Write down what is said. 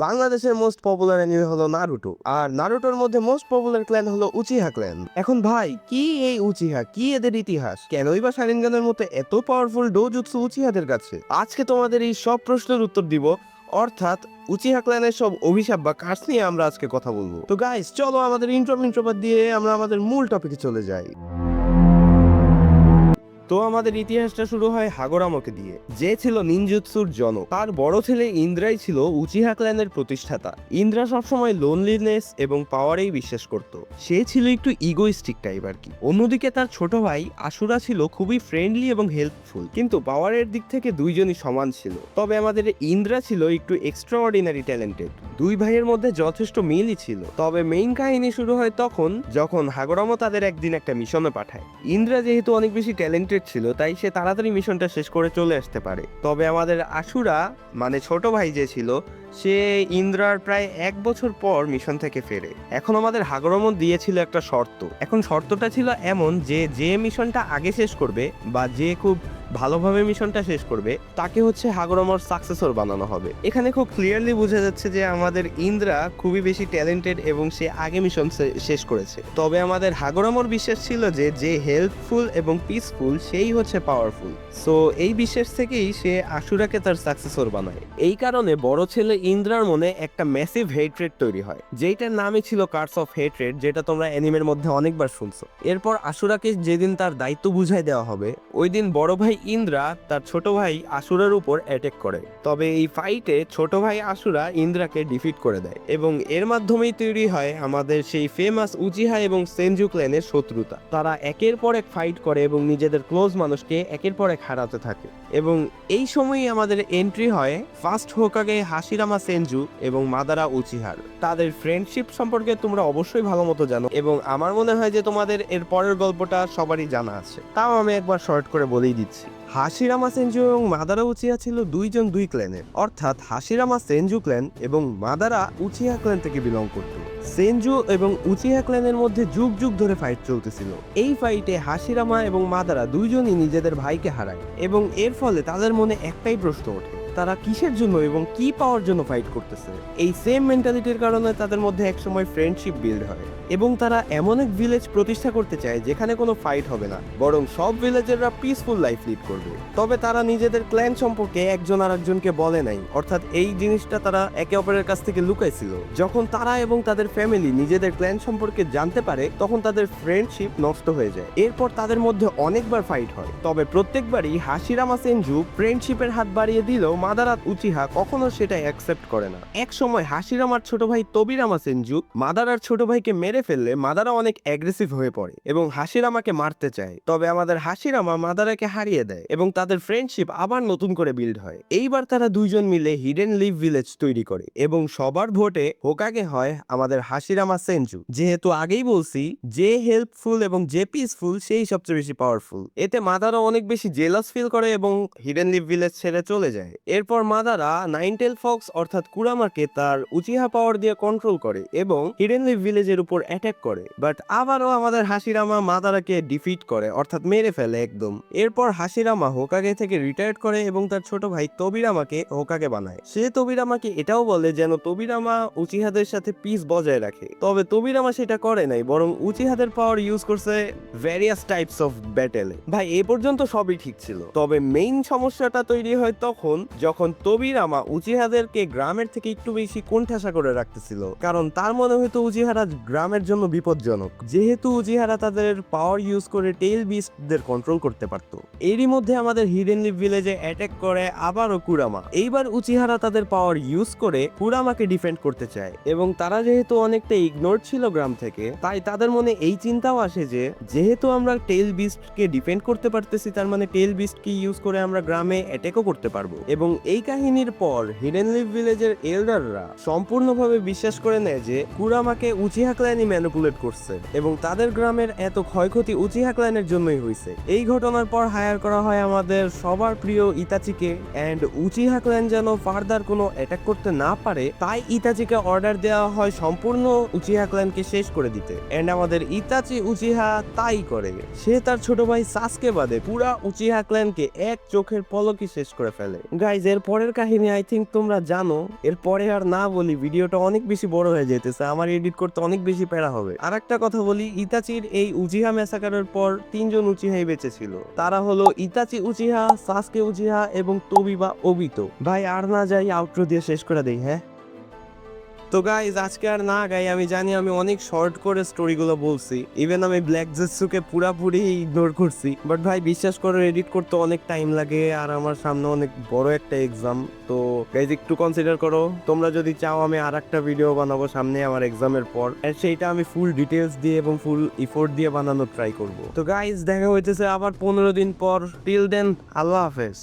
বাংলাদেশের most popular anime হলো Naruto, আর নারুটোর মধ্যে মোস্ট পপুলার ক্ল্যান হলো উচিহা ক্ল্যান। এখন ভাই কি এই উচিহা, কি এদের ইতিহাস, কেনই বা শারিনগানের মতো এত পাওয়ারফুল ডোজুৎসু উচিহাদের কাছে? আজকে তোমাদের এই সব প্রশ্নের উত্তর দিব, অর্থাৎ উচিহা ক্ল্যানের সব অভিশাপ বা কার্স নিয়ে আমরা আজকে কথা বলবো। তো গাইস চলো আমাদের ইন্ট্রোপাত দিয়ে আমরা আমাদের মূল টপিকে চলে যাই। তো আমাদের ইতিহাসটা শুরু হয় হাগোরামোকে দিয়ে, যে ছিল নিনজুৎসুর জনক। তার বড় ছেলে ইন্দ্রাই ছিল উচিহা ক্ল্যানের প্রতিষ্ঠাতা। ইন্দ্রা সবসময় লোনলিনেস এবং পাওয়ারেই বিশ্বাস করত। সে ছিল একটু ইগোইস্টিক টাইপ আর কি। অন্যদিকে তার ছোট ভাই আশুরা ছিল খুবই ফ্রেন্ডলি এবং হেল্পফুল, কিন্তু পাওয়ারের দিক থেকে দুইজনই সমান ছিল। তবে আমাদের ইন্দ্রা ছিল একটু এক্সট্রা অর্ডিনারি ট্যালেন্টেড। দুই ভাইয়ের মধ্যে যথেষ্ট মিলই ছিল। তবে মেইন কাহিনী শুরু হয় তখন যখন হাগোরামো তাদের একদিন একটা মিশনে পাঠায়। ইন্দ্রা যেহেতু অনেক বেশি ট্যালেন্টেড ছিল, তাই সে তাড়াতাড়ি মিশনটা শেষ করে চলে আসতে পারে। তবে আমাদের আশুরা মানে ছোট ভাই যে ছিল, সে ইন্দ্রার প্রায় 1 বছর পর মিশন থেকে ফেরে। এখন আমাদের হাগোরামো দিয়েছিল একটা শর্ত। এখন শর্তটা ছিল এমন যে যে মিশনটা আগে শেষ করবে বা যে খুব ভালোভাবে মিশনটা শেষ করবে তাকে হচ্ছে হাগোরামোর সাকসেসর বানানো হবে। এখানে খুব ক্লিয়ারলি বোঝা যাচ্ছে যে আমাদের ইন্দ্রা খুবই বেশি ট্যালেন্টেড এবং সে আগে মিশন শেষ করেছে। তবে আমাদের হাগোরামোর বিশ্বাস ছিল যে যে হেল্পফুল এবং পিসফুল সেই হচ্ছে পাওয়ারফুল। সো এই বিশ্বাস থেকেই সে আশুরাকে তার সাকসেসর বানায়। এই কারণে বড় ছেলে ইন্দ্রার মনে একটা ম্যাসিভ হেট্রেড তৈরি হয়, যেটার নামই ছিল কার্স অফ হেট্রেড, যেটা তোমরা অ্যানিমের মধ্যে অনেকবার শুনছো। এরপর আশুরাকে যেদিন তার দায়িত্ব বুঝাই দেওয়া হবে, ওই দিন বড় ভাই ইন্দ্রা তার ছোট ভাই আশুরার উপর অ্যাটাক করে। তবে এই ফাইটে ছোট ভাই আশুরা ইন্দ্রাকে ডিফিট করে দেয় এবং এর মাধ্যমেই তৈরি হয় আমাদের সেই ফেমাস উচিহা এবং সেনজু ক্ল্যানের শত্রুতা। তারা একের পর এক ফাইট করে এবং নিজেদের ক্লোজ মানুষকে একের পর এক হারাতে থাকে। এবং এই সময়ই আমাদের এন্ট্রি হয় ফার্স্ট হোকাগে হাশিরামা সেনজু এবং মাদারা উচিহার। তাদের ফ্রেন্ডশিপ সম্পর্কে তোমরা অবশ্যই ভালো মতো জানো এবং আমার মনে হয় যে তোমাদের এর পরের গল্পটা সবারই জানা আছে, তাও আমি একবার শর্ট করে বলেই দিচ্ছি। হাশিরামা সেনজু এবং মাদারা উচিহা ছিল দুইজন দুই ক্ল্যানের, অর্থাৎ হাশিরামা সেনজু ক্ল্যান এবং মাদারা উচিহা ক্ল্যান থেকে বিলং করত। সেনজু এবং উচিহা ক্ল্যানের মধ্যে যুগ যুগ ধরে ফাইট চলতেছিল। এই ফাইটে হাশিরামা এবং মাদারা দুইজনই নিজেদের ভাইকে হারায় এবং এর ফলে তাদের মনে একটাই প্রশ্ন ওঠে, তারা কিসের জন্য এবং কি পাওয়ার জন্য ফাইট করতেছে। এই সেম মেন্টালিটির কারণে তাদের মধ্যে একসময় ফ্রেন্ডশিপ বিল্ড হয় এবং তারা এমন এক ভিলেজ প্রতিষ্ঠা করতে চায় যেখানে কোনো ফাইট হবে না, বরং সব ভিলেজাররা পিসফুল লাইফ লিড করবে। তবে তারা নিজেদের ক্ল্যান সম্পর্কে একজন আরেকজনকে বলে নাই, অর্থাৎ এই জিনিসটা তারা একে অপরের কাছ থেকে লুকাইছিল। যখন তারা এবং তাদের ফ্যামিলি নিজেদের ক্ল্যান সম্পর্কে জানতে পারে, তখন তাদের ফ্রেন্ডশিপ নষ্ট হয়ে যায়। এরপর তাদের মধ্যে অনেকবার ফাইট হয়, তবে প্রত্যেকবারই হাশিরামা সেনজু ফ্রেন্ডশিপের হাত বাড়িয়ে দিলেও মাদারা উচিহা কখনো সেটা অ্যাকসেপ্ট করে না। এক সময় হাশিরামার ছোট ভাই তোবিরামা সেনজু মাদারার ছোট ভাইকে মেরে ফেললে মাদারা অনেক অ্যাগ্রেসিভ হয়ে পড়ে এবং হাশিরামাকে মারতে চায়। তবে আমাদের হাশিরামা মাদারাকে হারিয়ে দেয় এবং তাদের ফ্রেন্ডশিপ আবার নতুন করে বিল্ড হয়। এইবার তারা দুইজন মিলে হিডেন লিভ ভিলেজ তৈরি করে এবং সবার ভোটে হোকাগে হয় আমাদের হাশিরামা সেনজু। যেহেতু আগেই বলছি যে হেল্পফুল এবং যে পিসফুল সেই সবচেয়ে বেশি পাওয়ারফুল, এতে মাদারা অনেক বেশি জেলাস ফিল করে এবং হিডেন লিভ ভিলেজ ছেড়ে চলে যায়। এরপর মাদারা নাইনটেল ফক্স অর্থাৎ কুরামাকে তার উচিহা পাওয়ার দিয়ে কন্ট্রোল করে এবং হিডেন লিভ ভিলেজের উপর অ্যাটাক করে, বাট আবারও আমাদের হাশিরামা মাদারাকে ডিফিট করে, অর্থাৎ মেরে ফেলে একদম। এরপর হাশিরামা হোকাগে থেকে রিটায়ার্ড করে এবং তার ছোট ভাই তোবিরামাকে হোকাগে বানায়। সে তোবিরামাকে এটাও বলে যেন তোবিরামা উচিহাদের সাথে পিস বজায় রাখে। তবে তোবিরামা সেটা করে নাই, বরং উচিহাদের পাওয়ার ইউজ করছে ভ্যারিয়াস টাইপস অফ ব্যাটেলে। ভাই এ পর্যন্ত সবই ঠিক ছিল, তবে মেইন সমস্যাটা তৈরি হয় তখন যখন তোবিরামা উচিহাদেরকে গ্রামের থেকে একটু বেশি কোণঠাসা করে রাখতেছিল, কারণ তার মনে হয়তো উচিহারা গ্রামের জন্য বিপজ্জনক, যেহেতু উচিহারা তাদের পাওয়ার ইউজ করে টেইল বিস্টদের কন্ট্রোল করতে পারত। এরই মধ্যে আমাদের হিডেন লিভ ভিলেজে অ্যাটাক করে আবারও কুরামা। এইবার উচিহারা তাদের পাওয়ার ইউজ করে কুরামাকে ডিফেন্ড করতে চায় এবং তারা যেহেতু অনেকটা ইগনোর ছিল গ্রাম থেকে, তাই তাদের মনে এই চিন্তাও আসে যে যেহেতু আমরা টেইল বিস্টকে ডিফেন্ড করতে পারতেছি, তার মানে টেইল বিস্টকে ইউজ করে আমরা গ্রামে অ্যাটাকও করতে পারবো। এবং এই কাহিনীর পর হিডেন লিভ ভিলেজের এল্ডাররা সম্পূর্ণভাবে বিশ্বাস করে নেয় যে কুরামাকে উচিহা ক্ল্যান বাহিনী ম্যানিপুলেট করছে এবং তাদের গ্রামের এত ক্ষয়ক্ষতি উচিহা ক্ল্যানের জন্যই হয়েছে। এই ঘটনার পর হায়ার করা হয় আমাদের সবার প্রিয় ইতাচিকে, অ্যান্ড উচিহা ক্ল্যান যেন ফার্দার কোনো অ্যাটাক করতে না পারে তাই ইতাচিকে অর্ডার দেওয়া হয় সম্পূর্ণ উচিহা ক্ল্যানকে শেষ করে দিতে। অ্যান্ড আমাদের ইতাচি উচিহা তাই করে। সে তার ছোট ভাই সাসকে বাদে পুরা উচিহা ক্ল্যানকে এক চোখের পলকই শেষ করে ফেলে। গাইজ, এর পরের কাহিনী আই থিঙ্ক তোমরা জানো। এর পরে আর না বলি, ভিডিওটা অনেক বেশি বড় হয়ে যেতেছে, আমার এডিট করতে অনেক বেশি প্যারা হবে। আর একটা কথা বলি, ইতাচির এই উচিহা ম্যাসাকারের পর 3জন উচিহাই বেঁচে ছিল। তারা হলো ইতাচি উচিহা, সাসকে উচিহা এবং তোবি বা ওবিতো। ভাই আর না যাই, আউটরো দিয়ে শেষ করে দেই। হ্যাঁ, তো গাইজ আজকে আর না গাই, আমি জানি আমি অনেক শর্ট করে স্টোরিগুলো বলছি, ইভেন আমি ব্ল্যাক জেসুকে পুরাপুরি ইগনোর করছি, বাট ভাই বিশ্বাস করে এডিট করতে অনেক টাইম লাগে আর আমার সামনে অনেক বড় একটা এক্সাম। তো গাইজ একটু কনসিডার করো, তোমরা যদি চাও আমি আর একটা ভিডিও বানাবো সামনে আমার এক্সামের পর, আর সেইটা আমি ফুল ডিটেলস দিয়ে এবং ফুল ইফোর্ট দিয়ে বানানোর ট্রাই করব। তো গাইজ দেখা হইতেছে আবার 15 দিন পর। টিল দেন, আল্লাহ হাফেজ।